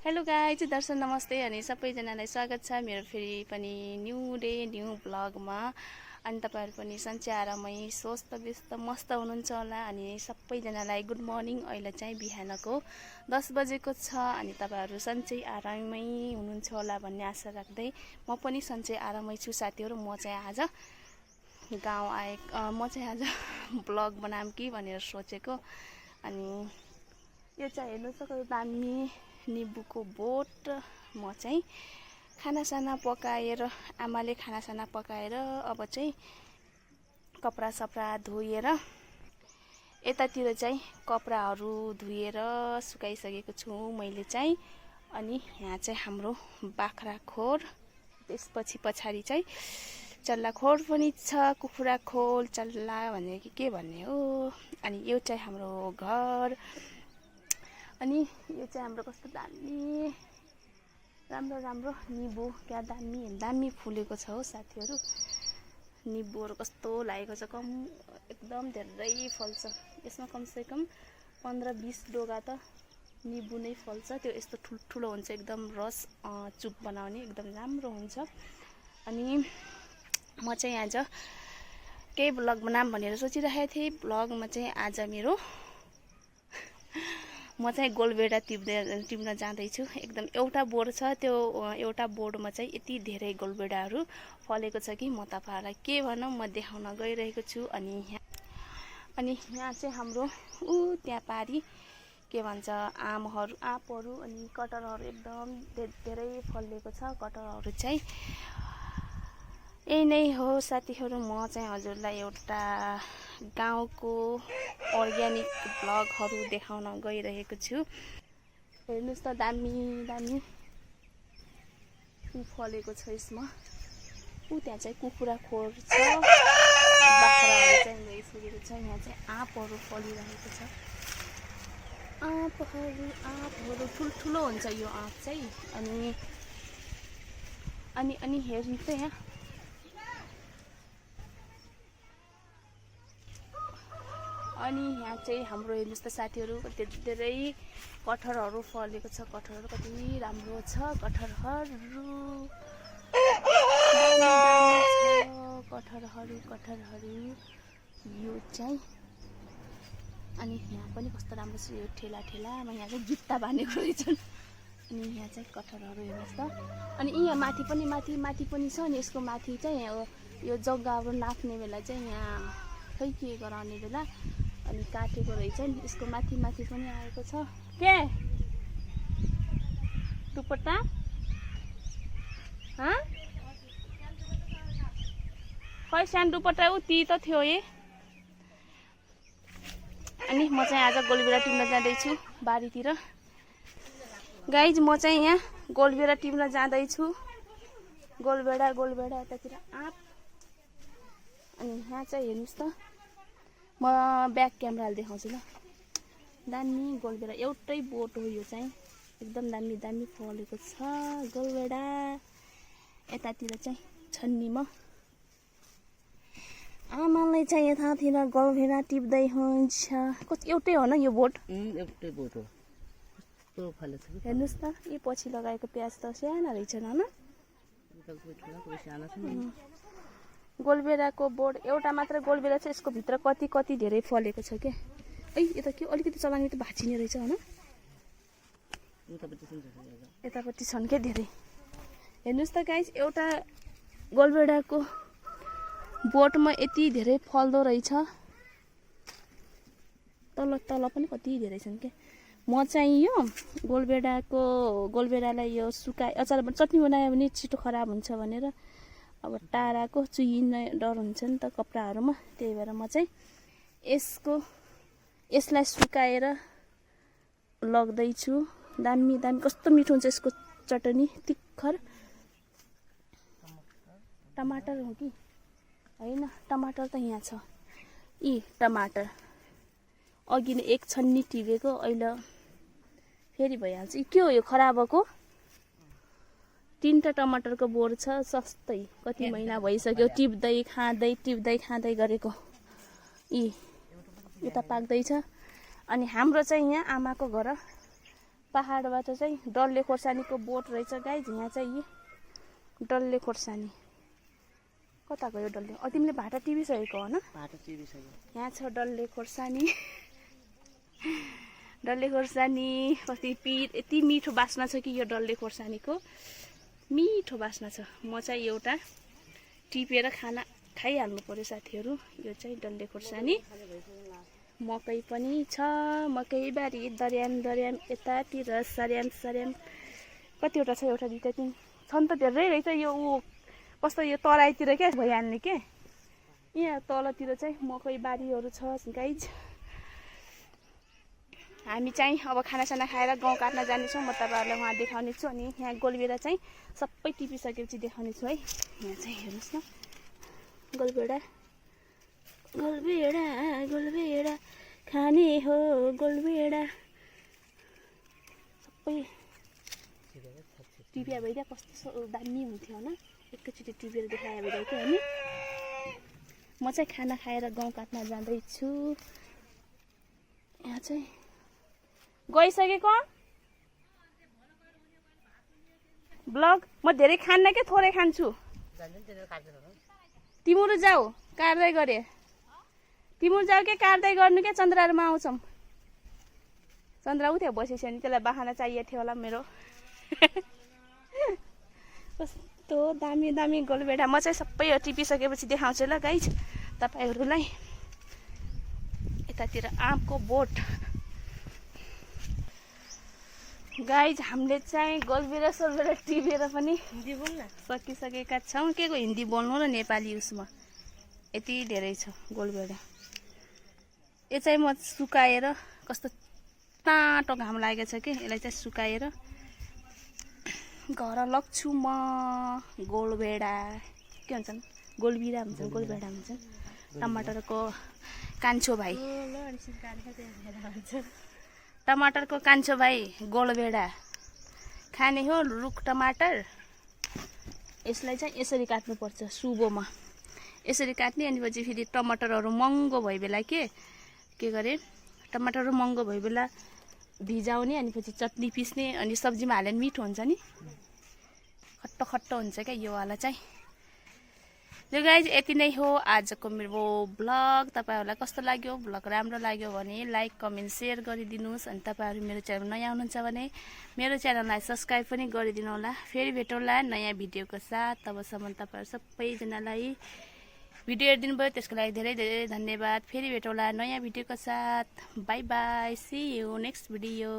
Hello guys, दर्शन नमस्ते अनि सबैजनालाई स्वागत छ मेरो फेरि पनि न्यू डे न्यू ब्लगमा। अनि तपाईहरु पनि सन्चै आरामै स्वस्थ व्यस्त मस्त हुनुहुन्छ होला। अनि सबैजनालाई गुड मर्निङ। अहिले चाहिँ बिहानको 10 बजेको छ अनि तपाईहरु सन्चै आरामै हुनुहुन्छ होला भन्ने आशा राख्दै म पनि सन्चै आरामै छु साथीहरु। म चाहिँ आज गाउँ आए म चाहिँ आज ब्लग बनाम कि भनेर सोचेको। अनि यो चाहिँ हेर्नु सक्नु दामी निम्बुको बोट। म चाहिँ खानासाना पकाएर आमाले खानासाना पकाएर अब चाहिँ कपडा सपडा धोएर यतातिर चाहिँ कपडाहरू धोएर सुकाइसकेको छु मैले चाहिँ। अनि यहाँ चाहिँ हाम्रो बाख्रा खोर, त्यसपछि पछाडि चाहिँ चल्ला खोर पनि छ। कुखुरा खोल चल्ला भन्ने के भन्ने हो। अनि यो चाहिँ हाम्रो घर। अनि यो चाहिँ हाम्रो कस्तो दामी राम्रो निम्बु क्या दामी फुलेको छ हो साथीहरु। निम्बुहरु कस्तो लागेको छ, एकदम धेरै फल्छ। यसमा कमसेकम 15-20 डोगा त निम्बु नै फल्छ। त्यो यस्तो ठुलो हुन्छ, एकदम रस चुप बनाउने एकदम राम्रो हुन्छ। अनि म चाहिँ आज केही ब्लग बनाम भनेर सोचिरहेको थिएँ। ब्लगमा चाहिँ आज म चाहिँ गोलबेडा टिप्न जाँदैछु। एकदम एउटा बोर्ड छ, त्यो एउटा बोर्डमा चाहिँ यति धेरै गोलबेडाहरू फलेको छ कि म तपाईहरुलाई के भनौं, म देखाउन गइरहेको छु। अनि यहाँ चाहिँ हाम्रो त्यहाँ पारी के भन्छ आँपहरू अनि कटहरहरू एकदम धेरै फलेको छ। कटहरहरू चाहिँ यही नै हो साथीहरु। म चाहिँ हजुरलाई एउटा गाउँको अर्ग्यानिक ब्लगहरू देखाउन गइरहेको छु। हेर्नुस् त दामी फलेको छ यसमा। त्यहाँ चाहिँ कुखुरा खोर छ, बाख्राहरू चाहिँ गइसकेको छ। यहाँ चाहिँ आँपहरू फलिरहेको छ। आँपहरू ठुल्ठुलो हुन्छ यो आँप चाहिँ। अनि हेर्नु त यहाँ अनि यहाँ चाहिँ हाम्रो हेर्नुस् त साथीहरु कति धेरै कटहरहरू फलेको छ। कटहरहरू कति राम्रो छ। कटहरहरू यो चाहिँ। अनि यहाँ पनि कस्तो राम्रो छ यो ठेलामा। यहाँ चाहिँ जुत्ता बाँधेको रहेछन्। अनि यहाँ चाहिँ कटहरहरू हेर्नुस् त। अनि यहाँ माथि पनि छ। अनि यसको माथि चाहिँ यो जग्गाहरू नाप्ने बेला चाहिँ यहाँ खै के गराउने बेला अनि काटेको रहेछ नि। यसको माथि पनि आएको छ। के दुपट्टा खै सानो दुपट्टा उति त थियो ए। अनि म चाहिँ आज गोलबेडा टिप्न जाँदैछु बारीतिर। गाइज म चाहिँ यहाँ गोलबेडा टिप्न जाँदैछु। गोलबेडा यतातिर आँप। अनि यहाँ चाहिँ हेर्नुस् त, म ब्याक क्यामेराले देखाउँछु ल। दामी गोलबेडा एउटै बोट हो यो चाहिँ। एकदम दामी फलेको छ गोलबेडा। यतातिर चाहिँ छन्नीमा आमाले चाहिँ यतातिर गोलबेडा टिप्दै हुन्छ। एउटै हो न यो बोट? एउटै बोट हो। कस्तो फलेको छ हेर्नुस् त। यो पछि लगाएको प्याज त सानो रहेछन् हैन? गोलबेडाको बोट एउटा मात्र गोलबेडा छ। यसको भित्र कति धेरै फलेको छ के। यो त के अलिकति चलाउने त भाँचिने रहेछ हैन? यतापट्टि छन् के धेरै। हेर्नुस् त गाइस, एउटा गोलबेडाको बोटमा यति धेरै फल्दो रहेछ। तल पनि कति धेरै छन् के। म चाहिँ यो गोलबेडालाई यो सुकाए अचार चटनी बनायो भने छिटो खराब हुन्छ भनेर अब टाराको चुहिने डर हुन्छ नि त कपडाहरूमा। त्यही भएर म चाहिँ यसलाई सुकाएर लग्दैछु। दामी कस्तो मिठो हुन्छ यसको चटनी। तिखर टमाटर हो कि हैन? टमाटर त यहाँ छ। टमाटर अघि नै एक छन्नी टिपेको, अहिले फेरि भइहाल्छ। के हो यो खराब भएको? 3टा टमाटरको बोट छ। सस्तै कति महिना भइसक्यो टिप्दै खाँदै गरेको। यता पाक्दैछ। अनि हाम्रो चाहिँ यहाँ आमाको घर पहाडबाट चाहिँ डल्ले खोर्सानीको बोट रहेछ गाइज। यहाँ चाहिँ डल्ले खोर्सानी कता गयो डल्ले? तिमीले भाटा टिपिसकेको हो न? भाटा टिपिसक्यो। यहाँ छ डल्ले खोर्सानी। डल्ले खोर्सानी कति यति मिठो बास्ना छ कि यो डल्ले खोर्सानीको मिठो बास्ना छ। म चाहिँ एउटा टिपेर खाना खाइहाल्नु पर्यो साथीहरू। यो चाहिँ डल्ले खोर्सानी। मकै पनि छ, मकै बारी दर्याम दर्याम यतातिर सर्याम सर्याम कतिवटा छ? एउटा दुईवटा तिन छन् त धेरै रहेछ। यो कस्तो यो तराईतिर क्या भइहाल्ने के। यहाँ तलतिर चाहिँ मकै बारीहरू छ गाइज। हामी चाहिँ अब खानासाना खाएर गाउँ काट्न जानेछौँ। म तपाईँहरूलाई उहाँ देखाउने छु। अनि यहाँ गोलभेडा चाहिँ सबै टिपिसकेपछि देखाउने छु है। यहाँ चाहिँ हेर्नुहोस् न गोलभेडा गोलभेडा गोलभेडा खाने हो गोलभेडा सबै टिपिया भइदियो कस्तो दामी हुन्थ्यो होइन। एकैचोटि टिपेर देखायो भइदियो कि अनि म चाहिँ खाना खाएर गाउँ काट्न जाँदैछु। यहाँ चाहिँ गइसकेको ब्लग म धेरै खान्न के थोरै खान्छु। तिम्रो जाऊ काट्दै गरे तिम्रो जाऊ के काट्दै गर्नु के चन्द्रामा आउँछौँ। चन्द्रा उठ्यो बसेछ नि त्यसलाई बाहना चाहिएको थियो होला मेरो। कस्तो दामी दामी गोलभेडा। म चाहिँ सबै टिपिसकेपछि देखाउँछु ल गाइज तपाईँहरूलाई। यतातिर आँपको बोट गाइज। हामीले चाहिँ गोलभेडा सोलभेडा टिपेर पनि हिन्दी बोल्न सकिसकेका छौँ। के को हिन्दी बोल्नु र नेपाली उसमा यति धेरै छ गोलभेडा। यो चाहिँ म सुकाएर कस्तो तातो घाम लागेको छ कि यसलाई चाहिँ सुकाएर घर लग्छु म। गोलभेडा के भन्छन्? गोलबिरा भन्छन्, गोलभेडा भन्छन्। टमाटरको कान्छो भाइ टमाटरको कान्छो भाइ गोलभेडा खाने हो। रुख टमाटर यसलाई चाहिँ यसरी काट्नुपर्छ सुबोमा यसरी काट्ने। अनि पछि फेरि टमाटरहरू महँगो भयो बेला के गरे टमाटरहरू महँगो भयो बेला भिजाउने। अनि पछि चटनी पिस्ने अनि सब्जीमा हालेर मिठो हुन्छ नि खट्टो खट्टो हुन्छ क्या यो वाला चाहिँ। ल गाइज यति नै हो आजको मेरो ब्लग। तपाईँहरूलाई कस्तो लाग्यो? ब्लग राम्रो लाग्यो भने लाइक कमेन्ट सेयर गरिदिनुहोस्। अनि तपाईँहरू मेरो च्यानल नयाँ हुनुहुन्छ भने मेरो च्यानललाई सब्सक्राइब पनि गरिदिनु होला। फेरि भेटौँला नयाँ भिडियोको साथ। तबसम्म तपाईँहरू सबैजनालाई भिडियो हेरिदिनु भयो त्यसको लागि धेरै धेरै धन्यवाद। फेरि भेटौँला नयाँ भिडियोको साथ। Bye bye, see you next video.